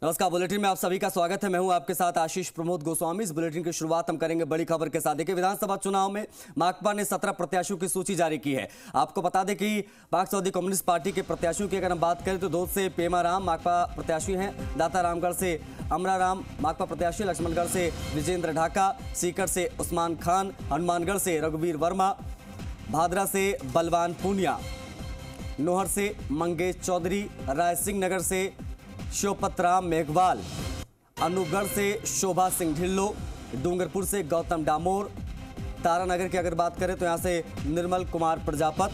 नमस्कार। बुलेटिन में आप सभी का स्वागत है। मैं हूं आपके साथ आशीष प्रमोद गोस्वामी। इस बुलेटिन की शुरुआत हम करेंगे बड़ी खबर के साथ। देखिए, विधानसभा चुनाव में माकपा ने 17 प्रत्याशियों की सूची जारी की है। आपको बता दें कि मार्क्सवादी कम्युनिस्ट पार्टी के प्रत्याशियों की अगर हम बात करें तो दूध से पेमाराम माकपा प्रत्याशी हैं, दाता रामगढ़ से अमराराम माकपा प्रत्याशी, लक्ष्मणगढ़ से विजेंद्र ढाका, सीकर से उस्मान खान, हनुमानगढ़ से रघुवीर वर्मा, भादरा से बलवान पूनिया, नोहर से मंगेश चौधरी, रायसिंह नगर से शिवपतराम मेघवाल, अनूपगढ़ से शोभा सिंह ढिल्लो, डूंगरपुर से गौतम डामोर, तारानगर की अगर बात करें तो यहाँ से निर्मल कुमार प्रजापत,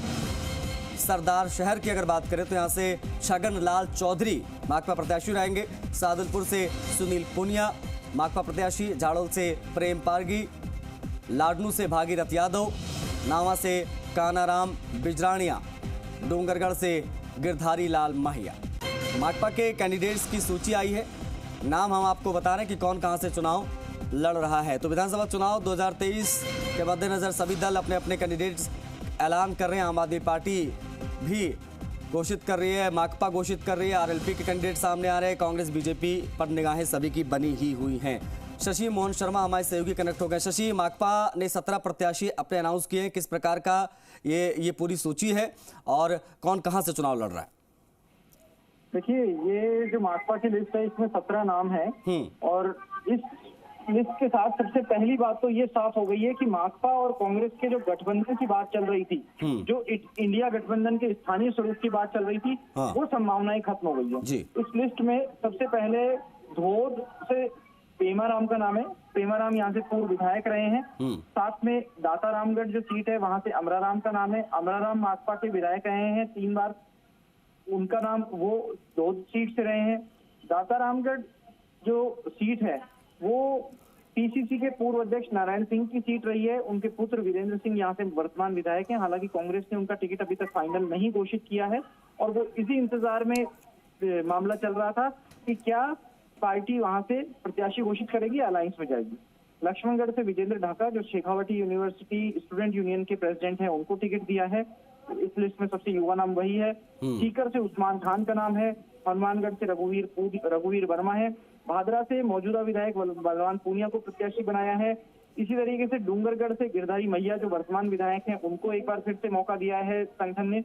सरदार शहर की अगर बात करें तो यहाँ से छगन लाल चौधरी माकपा प्रत्याशी रहेंगे, सादुलपुर से सुनील पुनिया माकपा प्रत्याशी, झाड़ोल से प्रेम पारगी, लाडनू से भागीरथ यादव, नावा से कानाराम बिजरानिया, डूंगरगढ़ से गिरधारी लाल माहिया। माकपा के कैंडिडेट्स की सूची आई है। नाम हम आपको बता रहे हैं कि कौन कहां से चुनाव लड़ रहा है। तो विधानसभा चुनाव 2023 के मद्देनजर सभी दल अपने अपने कैंडिडेट्स ऐलान कर रहे हैं। आम आदमी पार्टी भी घोषित कर रही है, माकपा घोषित कर रही है, आरएलपी के कैंडिडेट सामने आ रहे हैं, कांग्रेस बीजेपी पर निगाहें सभी की बनी ही हुई हैं। शशि मोहन शर्मा हमारे सहयोगी कनेक्ट हो गए। शशि, माकपा ने 17 प्रत्याशी अपने अनाउंस किए हैं, किस प्रकार का ये पूरी सूची है और कौन कहां से चुनाव लड़ रहा है? देखिए, ये जो माकपा की लिस्ट है इसमें 17 नाम है और इस लिस्ट के साथ सबसे पहली बात तो ये साफ हो गई है कि माकपा और कांग्रेस के जो गठबंधन की बात चल रही थी, जो इंडिया गठबंधन के स्थानीय स्वरूप की बात चल रही थी, वो संभावनाएं खत्म हो गई है। इस लिस्ट में सबसे पहले धोद से पेमाराम का नाम है। पेमाराम यहाँ से पूर्व विधायक रहे हैं। साथ में दाता रामगढ़ जो सीट है वहां से अमराराम का नाम है। अमराराम माकपा के विधायक रहे हैं 3 बार, उनका नाम, वो 2 सीट से रहे हैं। दाता रामगढ़ जो सीट है वो पीसीसी के पूर्व अध्यक्ष नारायण सिंह की सीट रही है। उनके पुत्र वीरेंद्र सिंह यहाँ से वर्तमान विधायक हैं। हालांकि कांग्रेस ने उनका टिकट अभी तक फाइनल नहीं घोषित किया है और वो इसी इंतजार में मामला चल रहा था कि क्या पार्टी वहां से प्रत्याशी घोषित करेगी या अलायंस में जाएगी। लक्ष्मणगढ़ से विजेंद्र ढाका जो शेखावटी यूनिवर्सिटी स्टूडेंट यूनियन के प्रेसिडेंट हैं, उनको टिकट दिया है। इस लिस्ट में सबसे युवा नाम वही है। सीकर से उस्मान खान का नाम है। हनुमानगढ़ से रघुवीर वर्मा है। भादरा से मौजूदा विधायक बलवान पूनिया को प्रत्याशी बनाया है। इसी तरीके से डूंगरगढ़ से गिरधारी मैया जो वर्तमान विधायक हैं, उनको एक बार फिर से मौका दिया है संगठन ने।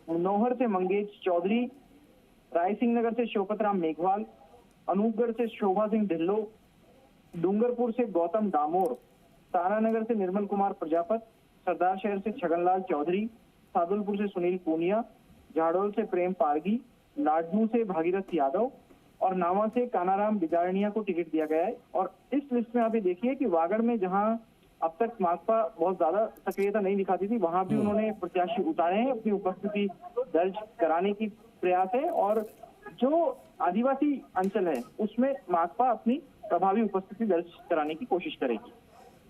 नौहर से मंगेश चौधरी, रायसिंह नगर से शिवपतराम मेघवाल, अनूपगढ़ से शोभा सिंह ढिल्लो, डूंगरपुर से गौतम डामोर, तारानगर से निर्मल कुमार प्रजापत, सरदार शहर से छगनलाल चौधरी, सादुलपुर से सुनील पूनिया, झाड़ोल से प्रेम पारगी, लाडनू से भागीरथ यादव और नावा से कानाराम बिजारनिया को टिकट दिया गया है। और इस लिस्ट में आप ये देखिए कि वागड़ में जहां अब तक माकपा बहुत ज्यादा सक्रियता नहीं दिखाती थी, वहां भी उन्होंने प्रत्याशी उतारे हैं। अपनी उपस्थिति दर्ज कराने की प्रयास है और जो आदिवासी अंचल है उसमें माकपा अपनी प्रभावी उपस्थिति दर्ज कराने की कोशिश करेगी।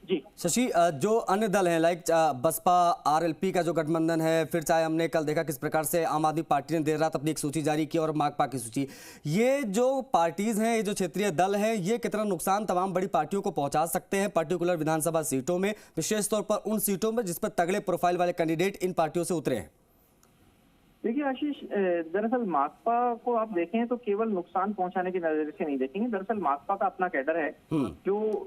जी शशि, जो अन्य दल हैं लाइक बसपा आरएलपी का जो गठबंधन है, फिर चाहे हमने कल देखा किस प्रकार से आम आदमी पार्टी ने देर रात अपनी एक सूची जारी की और माकपा की सूची, ये जो पार्टीज हैं, ये जो क्षेत्रीय दल हैं, ये कितना नुकसान तमाम बड़ी पार्टियों को पहुंचा सकते हैं पर्टिकुलर विधानसभा सीटों में, विशेष तौर पर उन सीटों में जिस पर तगड़े प्रोफाइल वाले कैंडिडेट इन पार्टियों से उतरे हैं? देखिए आशीष, दरअसल माकपा को आप देखें तो केवल नुकसान पहुंचाने की नजर से नहीं देखेंगे। दरअसल माकपा का अपना कैडर है, जो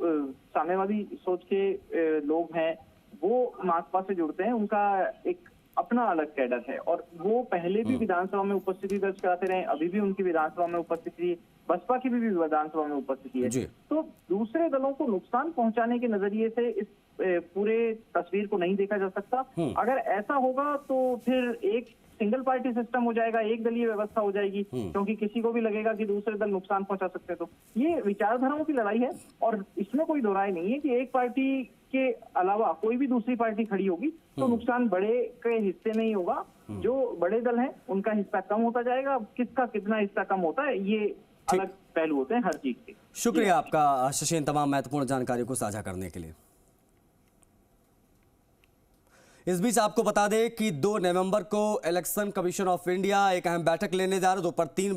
साम्यवादी सोच के लोग हैं वो माकपा से जुड़ते हैं। उनका एक अपना अलग कैडर है और वो पहले भी विधानसभा में उपस्थिति दर्ज कराते रहे, अभी भी उनकी विधानसभा में उपस्थिति, बसपा की भी विधानसभा में उपस्थिति है। तो दूसरे दलों को नुकसान पहुंचाने के नजरिए से इस पूरे तस्वीर को नहीं देखा जा सकता। अगर ऐसा होगा तो फिर एक सिंगल पार्टी सिस्टम हो जाएगा, एक दलीय व्यवस्था हो जाएगी, क्योंकि किसी को भी लगेगा कि दूसरे दल नुकसान पहुंचा सकते हैं। तो ये विचारधाराओं की लड़ाई है और इसमें कोई दो राय नहीं है कि एक पार्टी के अलावा कोई भी दूसरी पार्टी खड़ी होगी तो नुकसान बड़े के हिस्से नहीं होगा। जो बड़े दल हैं उनका हिस्सा कम होता जाएगा। किसका कितना हिस्सा कम होता है ये अलग पहलू होते हैं हर चीज के। शुक्रिया आपका शशि, तमाम महत्वपूर्ण जानकारी को साझा करने के लिए। इस बीच आपको बता दें कि 2 नवंबर को इलेक्शन कमीशन ऑफ इंडिया एक अहम बैठक लेने जा रहा है। दोपहर 3